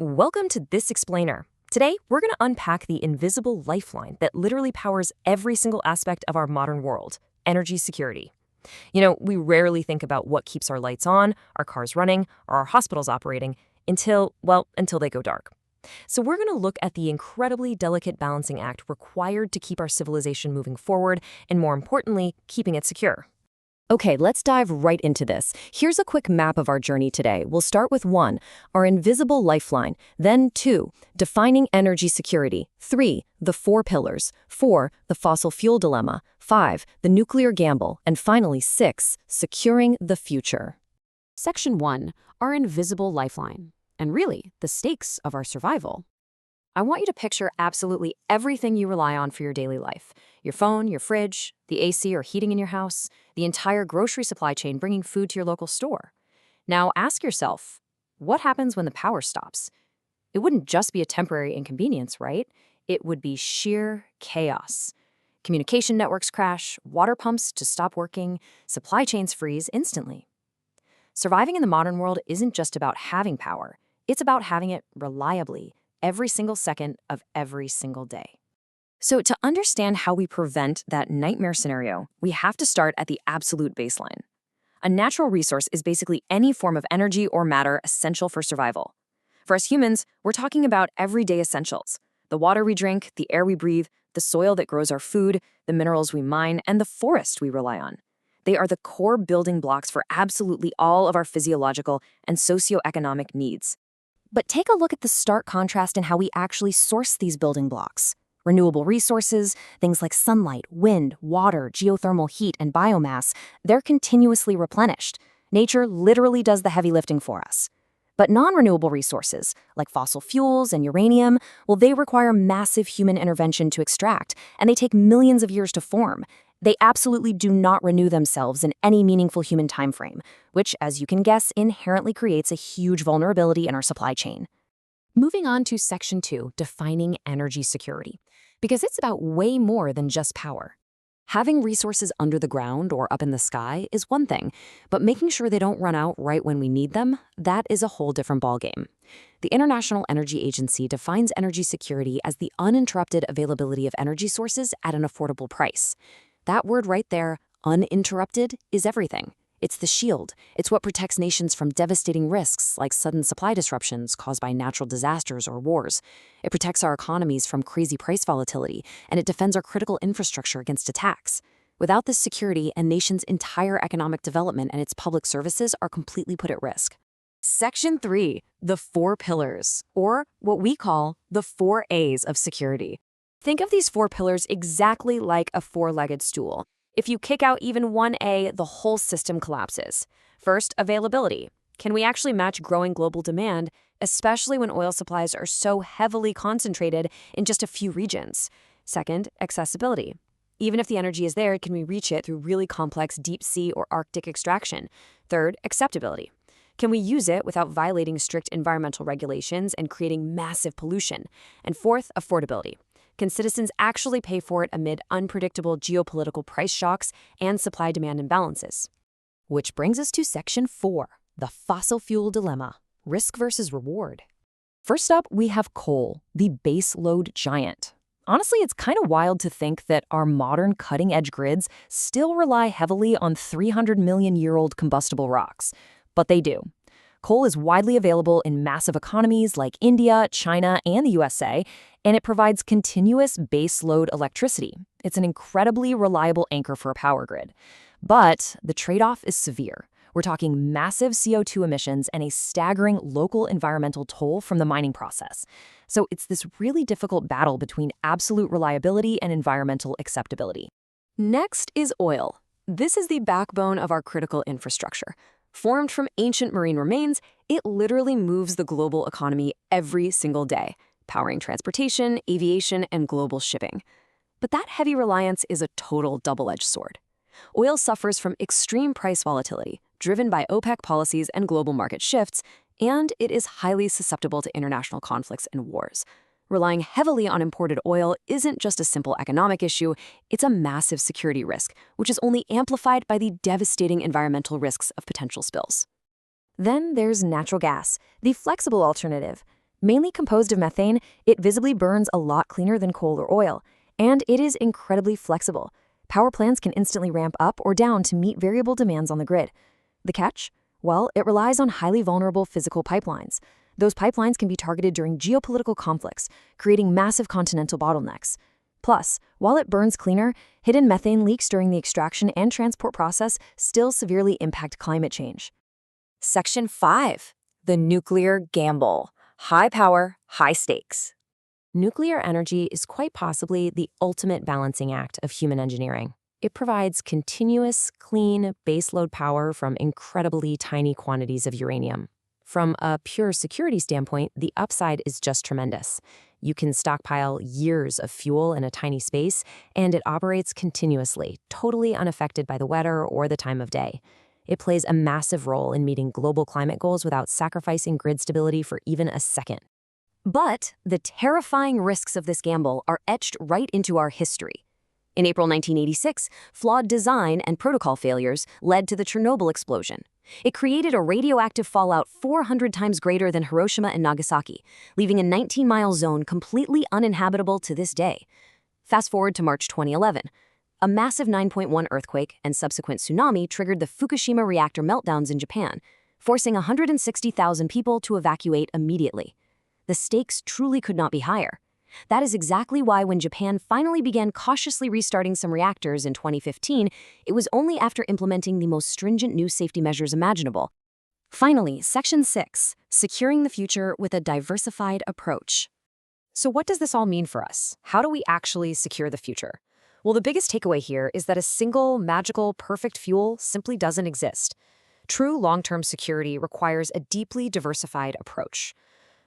Welcome to This Explainer. Today, we're going to unpack the invisible lifeline that literally powers every single aspect of our modern world: energy security. We rarely think about what keeps our lights on, our cars running, or our hospitals operating until they go dark. So we're going to look at the incredibly delicate balancing act required to keep our civilization moving forward and, more importantly, keeping it secure. Okay, let's dive right into this. Here's a quick map of our journey today. We'll start with 1, our invisible lifeline. Then 2, defining energy security. 3, the 4 pillars. 4, the fossil fuel dilemma. 5, the nuclear gamble. And finally 6, securing the future. Section 1, our invisible lifeline, and really, the stakes of our survival. I want you to picture absolutely everything you rely on for your daily life: your phone, your fridge, the AC or heating in your house, the entire grocery supply chain bringing food to your local store. Now ask yourself, what happens when the power stops? It wouldn't just be a temporary inconvenience, right? It would be sheer chaos. Communication networks crash, water pumps just stop working, supply chains freeze instantly. Surviving in the modern world isn't just about having power. It's about having it reliably, every single second of every single day. So to understand how we prevent that nightmare scenario, we have to start at the absolute baseline. A natural resource is basically any form of energy or matter essential for survival. For us humans, we're talking about everyday essentials: the water we drink, the air we breathe, the soil that grows our food, the minerals we mine, and the forest we rely on. They are the core building blocks for absolutely all of our physiological and socioeconomic needs. But take a look at the stark contrast in how we actually source these building blocks. Renewable resources, things like sunlight, wind, water, geothermal heat, and biomass, they're continuously replenished. Nature literally does the heavy lifting for us. But non-renewable resources, like fossil fuels and uranium, they require massive human intervention to extract, and they take millions of years to form. They absolutely do not renew themselves in any meaningful human timeframe, which, as you can guess, inherently creates a huge vulnerability in our supply chain. Moving on to Section 2, defining energy security, because it's about way more than just power. Having resources under the ground or up in the sky is one thing, but making sure they don't run out right when we need them, that is a whole different ballgame. The International Energy Agency defines energy security as the uninterrupted availability of energy sources at an affordable price. That word right there, uninterrupted, is everything. It's the shield. It's what protects nations from devastating risks like sudden supply disruptions caused by natural disasters or wars. It protects our economies from crazy price volatility, and it defends our critical infrastructure against attacks. Without this security, a nation's entire economic development and its public services are completely put at risk. Section 3, the 4 pillars, or what we call the 4 A's of security. Think of these 4 pillars exactly like a 4-legged stool. If you kick out even one A, the whole system collapses. First, availability. Can we actually match growing global demand, especially when oil supplies are so heavily concentrated in just a few regions? Second, accessibility. Even if the energy is there, can we reach it through really complex deep sea or Arctic extraction? Third, acceptability. Can we use it without violating strict environmental regulations and creating massive pollution? And fourth, affordability. Can citizens actually pay for it amid unpredictable geopolitical price shocks and supply-demand imbalances? Which brings us to Section 4, the fossil fuel dilemma, risk versus reward. First up, we have coal, the base load giant. Honestly, it's kind of wild to think that our modern cutting-edge grids still rely heavily on 300-million-year-old combustible rocks. But they do. Coal is widely available in massive economies like India, China, and the USA, and it provides continuous baseload electricity. It's an incredibly reliable anchor for a power grid. But the trade-off is severe. We're talking massive CO2 emissions and a staggering local environmental toll from the mining process. So it's this really difficult battle between absolute reliability and environmental acceptability. Next is oil. This is the backbone of our critical infrastructure. Formed from ancient marine remains, it literally moves the global economy every single day, powering transportation, aviation, and global shipping. But that heavy reliance is a total double-edged sword. Oil suffers from extreme price volatility, driven by OPEC policies and global market shifts, and it is highly susceptible to international conflicts and wars. Relying heavily on imported oil isn't just a simple economic issue, it's a massive security risk, which is only amplified by the devastating environmental risks of potential spills. Then there's natural gas, the flexible alternative. Mainly composed of methane, it visibly burns a lot cleaner than coal or oil, and it is incredibly flexible. Power plants can instantly ramp up or down to meet variable demands on the grid. The catch? Well, it relies on highly vulnerable physical pipelines. Those pipelines can be targeted during geopolitical conflicts, creating massive continental bottlenecks. Plus, while it burns cleaner, hidden methane leaks during the extraction and transport process still severely impact climate change. Section 5. The nuclear gamble. High power, high stakes. Nuclear energy is quite possibly the ultimate balancing act of human engineering. It provides continuous, clean, baseload power from incredibly tiny quantities of uranium. From a pure security standpoint, the upside is just tremendous. You can stockpile years of fuel in a tiny space, and it operates continuously, totally unaffected by the weather or the time of day. It plays a massive role in meeting global climate goals without sacrificing grid stability for even a second. But the terrifying risks of this gamble are etched right into our history. In April 1986, flawed design and protocol failures led to the Chernobyl explosion. It created a radioactive fallout 400 times greater than Hiroshima and Nagasaki, leaving a 19-mile zone completely uninhabitable to this day. Fast forward to March 2011. A massive 9.1 earthquake and subsequent tsunami triggered the Fukushima reactor meltdowns in Japan, forcing 160,000 people to evacuate immediately. The stakes truly could not be higher. That is exactly why when Japan finally began cautiously restarting some reactors in 2015, it was only after implementing the most stringent new safety measures imaginable. Finally, Section 6, securing the future with a diversified approach. So what does this all mean for us? How do we actually secure the future? Well, the biggest takeaway here is that a single, magical, perfect fuel simply doesn't exist. True long-term security requires a deeply diversified approach.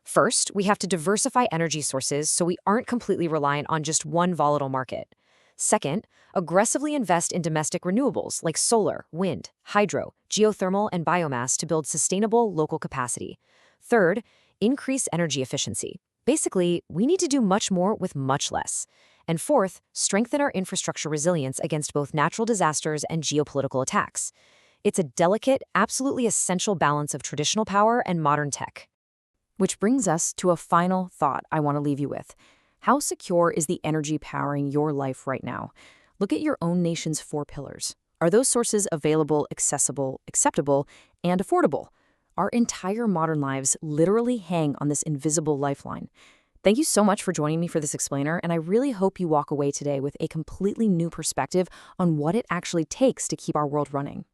First, we have to diversify energy sources so we aren't completely reliant on just one volatile market. Second, aggressively invest in domestic renewables like solar, wind, hydro, geothermal, and biomass to build sustainable local capacity. Third, increase energy efficiency. Basically, we need to do much more with much less. And fourth, strengthen our infrastructure resilience against both natural disasters and geopolitical attacks. It's a delicate, absolutely essential balance of traditional power and modern tech. Which brings us to a final thought I want to leave you with. How secure is the energy powering your life right now? Look at your own nation's 4 pillars. Are those sources available, accessible, acceptable, and affordable? Our entire modern lives literally hang on this invisible lifeline. Thank you so much for joining me for this explainer, and I really hope you walk away today with a completely new perspective on what it actually takes to keep our world running.